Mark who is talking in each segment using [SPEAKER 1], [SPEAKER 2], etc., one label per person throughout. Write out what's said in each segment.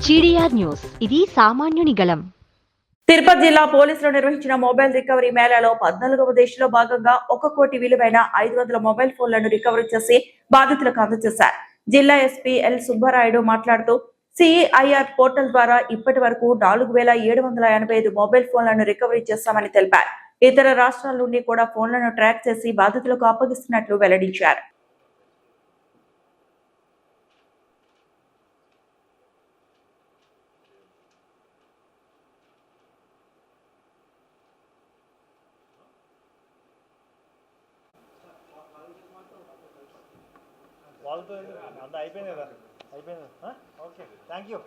[SPEAKER 1] GDR news, ఇది సామాన్యుని గళం.
[SPEAKER 2] తిరుపతి జిల్లా పోలీసులు నిర్వహించిన మొబైల్ రికవరీ మేళాలో 14వ దశలో భాగంగా 1 కోటి విలువైన 500 మొబైల్ ఫోన్లను రికవరీ చేసి బాధితులకు అందజేశారు. జిల్లా ఎస్పీ ఎల్ సుబ్బారాయుడు మాట్లాడుతూ సిఐఆర్ పోర్టల్ ద్వారా ఇప్పటి వరకు 4785 మొబైల్ ఫోన్లను రికవరీ చేశామని తెలిపారు. ఇతర రాష్ట్రాల నుండి కూడా ఫోన్లను ట్రాక్ చేసి బాధితులకు అప్పగిస్తున్నట్లు వెల్లడించారు.
[SPEAKER 3] వాళ్ళతో అంతా అయిపోయింది కదా, అయిపోయింది. Okay, thank you.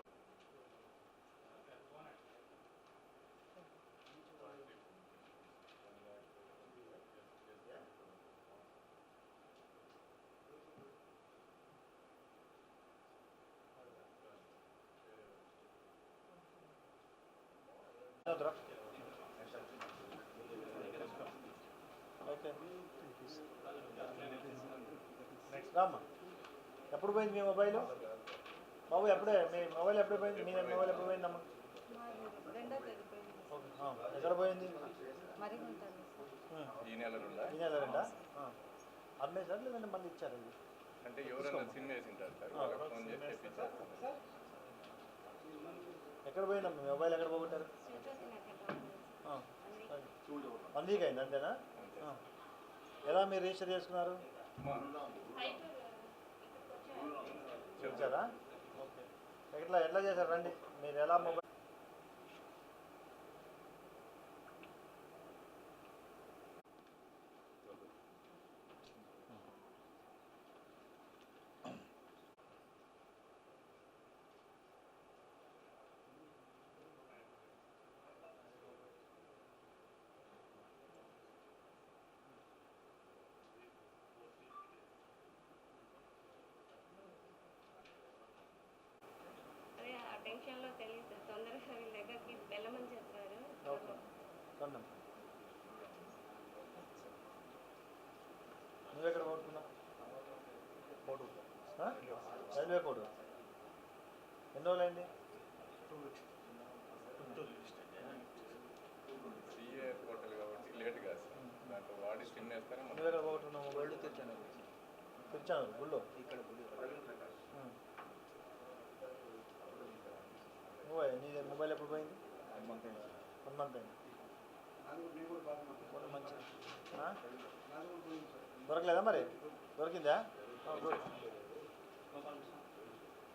[SPEAKER 3] Okay, next రామ్మా. ఎప్పుడు పోయింది మీ మొబైల్ బాబు? మీ మొబైల్ ఎప్పుడు పోయింది? మీ మొబైల్ ఎప్పుడు పోయిందమ్మా? ఎక్కడ పోయింది? ఈ నెల రెండా? అమ్మేసారు లేదంటే మళ్ళీ ఇచ్చారు?
[SPEAKER 4] అంటే ఎవరైనా సిమ్ వేసింటారు సార్, ఫోన్ చేసి తెప్పించారు.
[SPEAKER 3] ఎక్కడ పోయిందమ్మా మీ మొబైల్? ఎక్కడ పోగొట్టారు? 1 వీక్ అయింది అంతేనా? ఎలా మీరు రిజిస్టర్ చేసుకున్నారు? చూసారా? ఓకే, ఎట్లా చేశారు? రండి, మీరు ఎలా మొబైల్
[SPEAKER 5] టెన్షన్లో తెలియదు, తొందరగా వీళ్ళ దగ్గరికి వెళ్ళమని చెప్పారు.
[SPEAKER 3] నువ్వు ఎక్కడ కొడుతున్నావు? Railway code. ఎన్ని రోజులు అయింది?
[SPEAKER 4] సిఏ పోర్టల్ కాబట్టి లేట్ కాదు సార్, దాంట్లో వాడి సిమ్ వేస్తారా.
[SPEAKER 3] నువ్వు ఎక్కడ పోగొట్టున్నావు మొబైల్? తెచ్చాను గుళ్ళో. ఇక్కడ నీ మొబైల్ ఎప్పుడు పోయింది? 1 మంత్ అయింది. 1 మంత్ అయింది. మంచిది. దొరకలేదా మరి? దొరికిందా?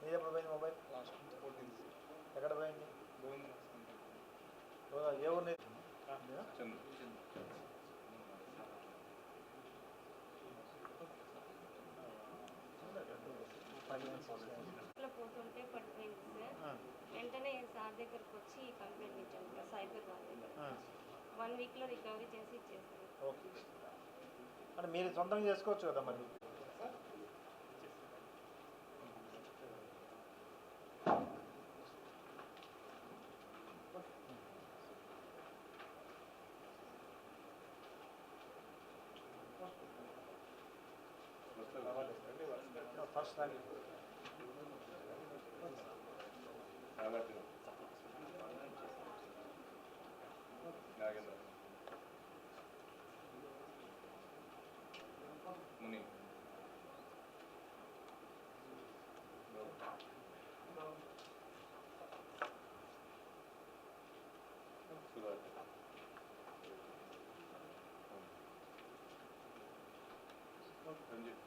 [SPEAKER 3] నీది ఎప్పుడు పోయింది మొబైల్? ఎక్కడ పోయింది? ఏ ఊరిని?
[SPEAKER 5] పోతుంటే పడిపోయింది సార్. వెంటనే సార్ దగ్గరకు వచ్చి కంప్లైంట్ ఇచ్చాను సార్, సైబర్ వాళ్ళ దగ్గర. 1 వీక్లో రికవరీ చేసి ఇచ్చేసాను.
[SPEAKER 3] ఓకే, అంటే మీరు సొంతంగా చేసుకోవచ్చు కదా మరి. ఫస్ట్
[SPEAKER 4] నాగేంద్ర ముని సుధాకర్ రంజిత్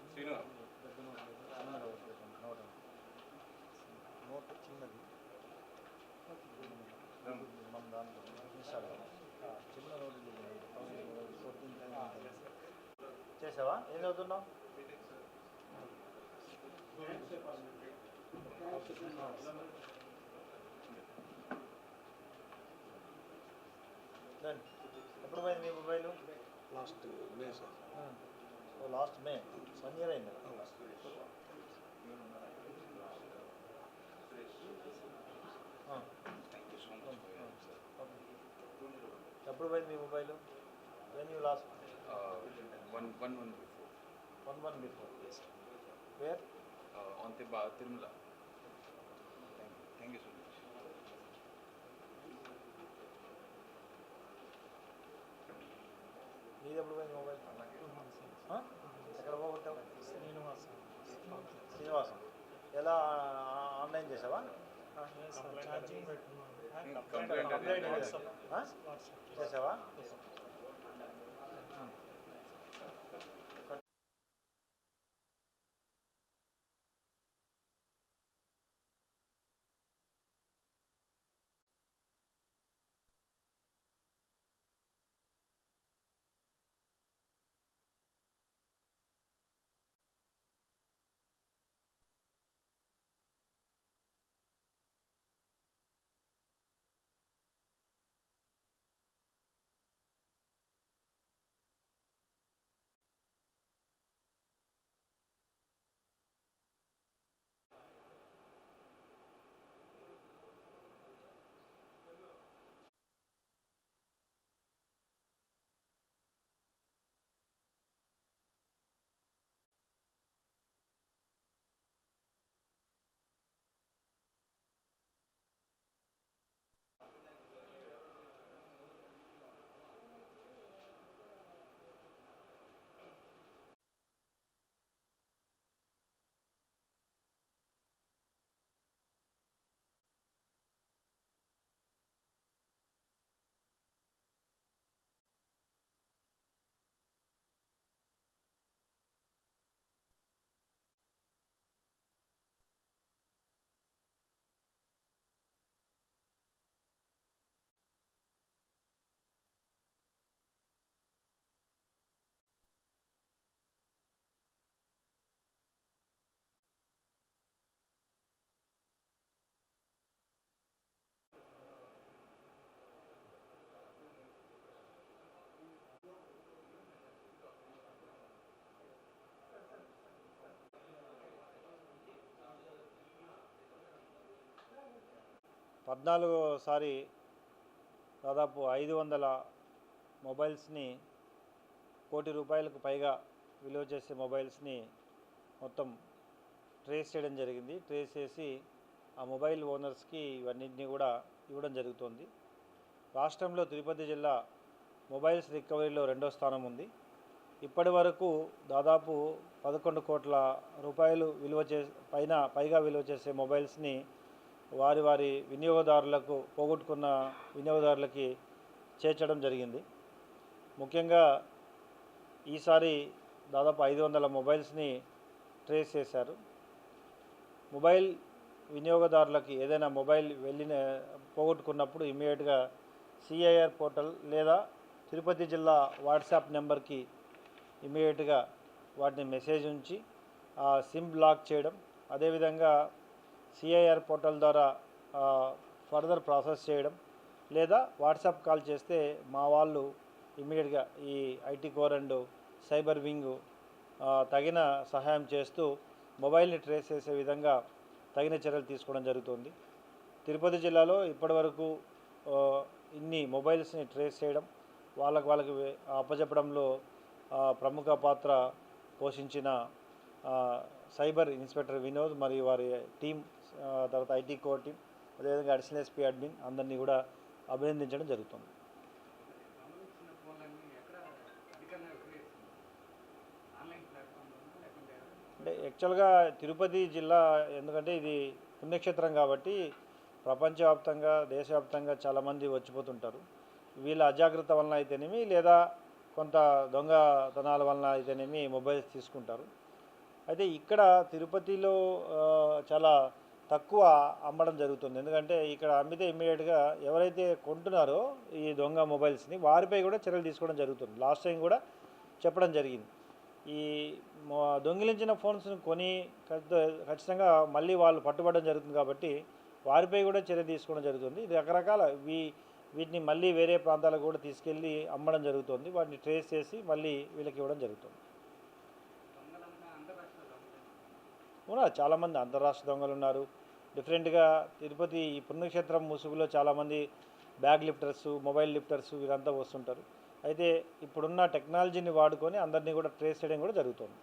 [SPEAKER 4] శ్రీను
[SPEAKER 3] నోట్ చిన్నది మన దాంట్లో చిన్న నోటు చేసావా? ఏం చదువుతున్నావు? ఎప్పుడు పోయింది మీ mobile?
[SPEAKER 6] Last May sir.
[SPEAKER 3] Last May. 1 year అయింది. ఎప్పుడు పోయింది మీ mobile? When you lost?
[SPEAKER 4] 1 month before.
[SPEAKER 3] 11 before. Where?
[SPEAKER 4] On the Tirumala. Thank you so much.
[SPEAKER 3] నీది ఎప్పుడు పోయింది మొబైల్? ఎక్కడ పోగొట్టావు? శ్రీనివాసం. ఎలా ఆన్లైన్ చేసావా? కంప్లైంట్ చేసావా? పద్నాలుగోసారి దాదాపు 500 మొబైల్స్ని, ₹1,00,00,000 పైగా విలువ చేసే మొబైల్స్ని మొత్తం ట్రేస్ చేయడం జరిగింది. ట్రేస్ చేసి ఆ మొబైల్ ఓనర్స్కి ఇవన్నింటినీ కూడా ఇవ్వడం జరుగుతుంది. రాష్ట్రంలో తిరుపతి జిల్లా మొబైల్స్ రికవరీలో 2వ స్థానం ఉంది. ఇప్పటి వరకు దాదాపు 11 కోట్ల రూపాయలు పైగా విలువ చేసే మొబైల్స్ని వారి వినియోగదారులకు, పోగొట్టుకున్న వినియోగదారులకి చేర్చడం జరిగింది. ముఖ్యంగా ఈసారి దాదాపు 500 మొబైల్స్ని ట్రేస్ చేశారు. మొబైల్ వినియోగదారులకి ఏదైనా మొబైల్ పోగొట్టుకున్నప్పుడు ఇమ్మీడియట్గా CIR పోర్టల్ లేదా తిరుపతి జిల్లా వాట్సాప్ నెంబర్కి ఇమ్మీడియట్గా వాటిని మెసేజ్ ఉంచి ఆ సిమ్ బ్లాక్ చేయడం, అదేవిధంగా CIR పోర్టల్ ద్వారా ఫర్దర్ ప్రాసెస్ చేయడం, లేదా వాట్సాప్ కాల్ చేస్తే మా వాళ్ళు ఇమ్మీడియట్గా ఈ IT core and cyber wing తగిన సహాయం చేస్తూ మొబైల్ని ట్రేస్ చేసే విధంగా తగిన చర్యలు తీసుకోవడం జరుగుతుంది. తిరుపతి జిల్లాలో ఇప్పటివరకు ఇన్ని మొబైల్స్ని ట్రేస్ చేయడం, వాళ్ళకి అప్పచెప్పడంలో ప్రముఖ పాత్ర పోషించిన సైబర్ ఇన్స్పెక్టర్ వినోద్ మరియు వారి టీం, తర్వాత IT కోర్ టీం, అదేవిధంగా అడిషనల్ SP అడ్మిన్ అందరినీ కూడా అభినందించడం జరుగుతుంది. అంటే యాక్చువల్గా తిరుపతి జిల్లా, ఎందుకంటే ఇది పుణ్యక్షేత్రం కాబట్టి ప్రపంచవ్యాప్తంగా, దేశవ్యాప్తంగా చాలామంది వచ్చిపోతుంటారు. వీళ్ళ అజాగ్రత్త వలన అయితేనేమి, లేదా కొంత దొంగతనాల వలన అయితేనేమి మొబైల్స్ తీసుకుంటారు. అయితే ఇక్కడ తిరుపతిలో చాలా తక్కువ అమ్మడం జరుగుతుంది. ఎందుకంటే ఇక్కడ అమ్మితే ఇమ్మీడియట్గా ఎవరైతే కొంటున్నారో ఈ దొంగ మొబైల్స్ని వారిపై కూడా చర్యలు తీసుకోవడం జరుగుతుంది. లాస్ట్ టైం కూడా చెప్పడం జరిగింది. ఈ దొంగిలించిన ఫోన్స్ని కొని ఖచ్చితంగా మళ్ళీ వాళ్ళు పట్టుబడడం జరుగుతుంది కాబట్టి వారిపై కూడా చర్య తీసుకోవడం జరుగుతుంది. ఇది రకరకాల వీటిని మళ్ళీ వేరే ప్రాంతాలకు కూడా తీసుకెళ్ళి అమ్మడం జరుగుతుంది. వాటిని ట్రేస్ చేసి మళ్ళీ వీళ్ళకి ఇవ్వడం జరుగుతుంది. చాలామంది అంతర్రాష్ట్ర దొంగలు ఉన్నారు. డిఫరెంట్గా తిరుపతి ఈ పుణ్యక్షేత్రం ముసుగులో చాలామంది బ్యాగ్ లిఫ్టర్సు, మొబైల్ లిఫ్టర్సు వీరంతా వస్తుంటారు. అయితే ఇప్పుడున్న టెక్నాలజీని వాడుకొని అందరినీ కూడా ట్రేస్ చేయడం కూడా జరుగుతుంది.